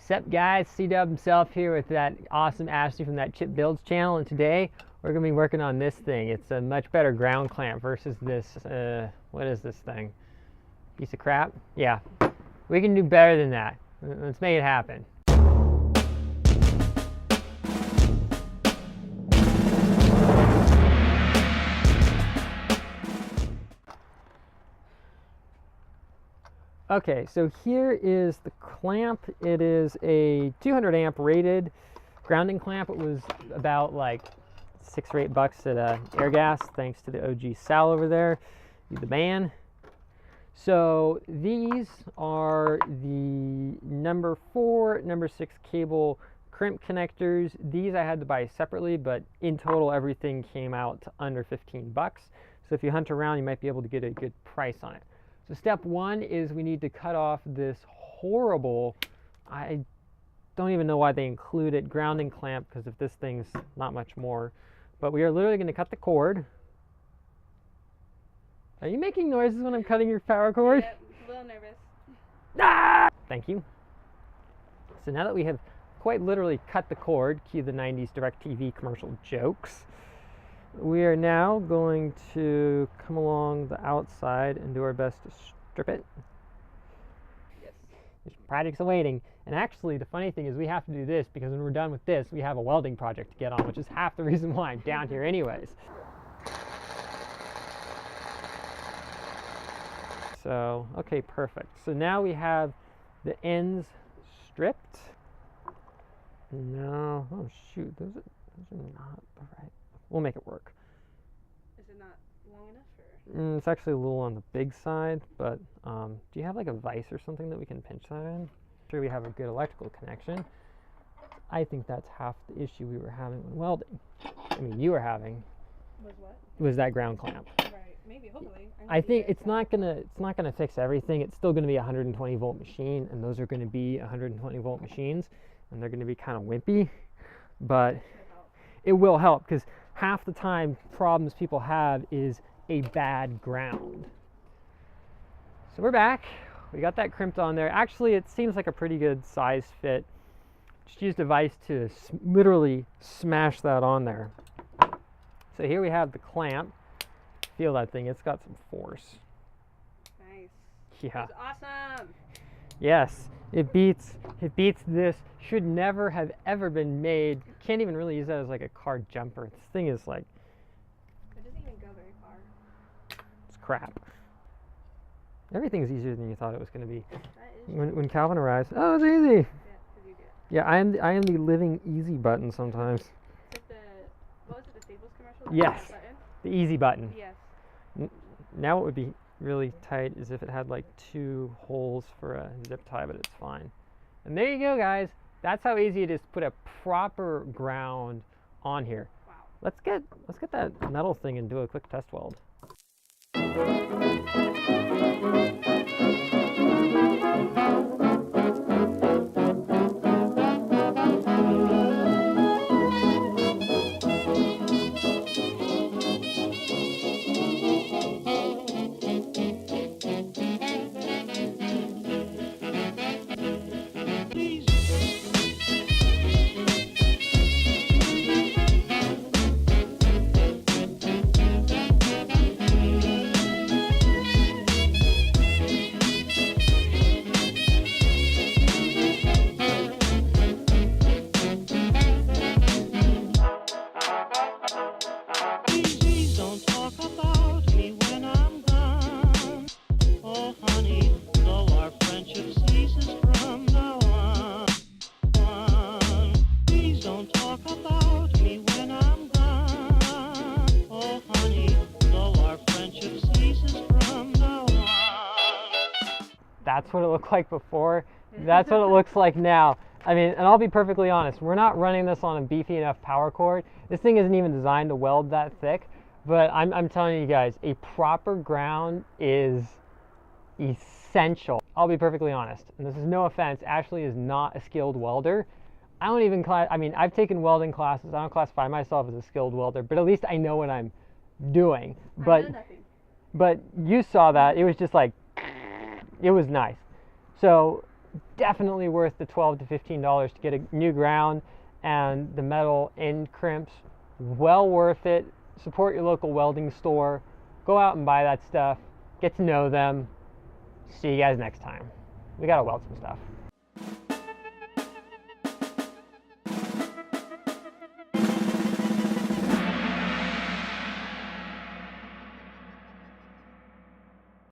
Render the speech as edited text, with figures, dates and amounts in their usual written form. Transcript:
Sup guys, C-Dub himself here with that awesome Ashley from that Chip Builds channel, and today we're going to be working on this thing. It's a much better ground clamp versus this, what is this thing? Piece of crap? Yeah, we can do better than that. Let's make it happen. Okay, so here is the clamp. It is a 200 amp rated grounding clamp. It was about like $6 or $8 at Airgas, thanks to the OG Sal over there, the man. So these are the number 4, number 6 cable crimp connectors. These I had to buy separately, but in total everything came out to under 15 bucks. So if you hunt around, you might be able to get a good price on it. So step 1 is we need to cut off this horrible, I don't even know why they include it, grounding clamp, because if this thing's not much more. But we are literally going to cut the cord. Are you making noises when I'm cutting your power cord? Yeah, a little nervous. Ah! Thank you. So now that we have quite literally cut the cord, cue the 90s DirecTV commercial jokes, we are now going to come along the outside and do our best to strip it. Yes. There's projects awaiting. And actually, the funny thing is we have to do this because when we're done with this, we have a welding project to get on, which is half the reason why I'm down here anyways. So, okay, perfect. So now we have the ends stripped. No, oh shoot, those are not the right. We'll make it work. Is it not long enough? Or? It's actually a little on the big side, but do you have like a vise or something that we can pinch that in? Sure, we have a good electrical connection. I think that's half the issue we were having when welding. I mean, you were having. Was what? Was that ground clamp. Right, maybe, hopefully. I think it's not gonna fix everything. It's still gonna be a 120 volt machine, and those are gonna be 120 volt machines, and they're gonna be kind of wimpy, but it will help because half the time problems people have is a bad ground. So we're back. We got that crimped on there. Actually, it seems like a pretty good size fit. Just used a vise to literally smash that on there. So here we have the clamp. Feel that thing, it's got some force. Nice. Yeah. That's awesome. Yes, it beats this. Should never have ever been made. Can't even really use that as like a car jumper. This thing is like, It doesn't even go very far. it's crap. Everything's easier than you thought it was going to be. That is When Calvin arrives, oh, it's easy. Yeah, 'cause you do it. Yeah, I am the living easy button sometimes. Is it what was it, the Staples commercial? Yes. Button? The easy button. Yes. Now what would be really tight is if it had like 2 holes for a zip tie, but it's fine. And there you go, guys. That's how easy it is to put a proper ground on here. Wow. Let's get that metal thing and do a quick test weld. That's what it looked like before. That's what it looks like now. I mean, and I'll be perfectly honest, we're not running this on a beefy enough power cord. This thing isn't even designed to weld that thick, but I'm telling you guys, a proper ground is essential. I'll be perfectly honest, and this is no offense, Ashley is not a skilled welder. I don't even I mean, I've taken welding classes. I don't classify myself as a skilled welder, but at least I know what I'm doing. But you saw that, it was just like, it was nice. So definitely worth the $12 to $15 to get a new ground and the metal end crimps. Well worth it. Support your local welding store. Go out and buy that stuff. Get to know them. See you guys next time. We gotta weld some stuff.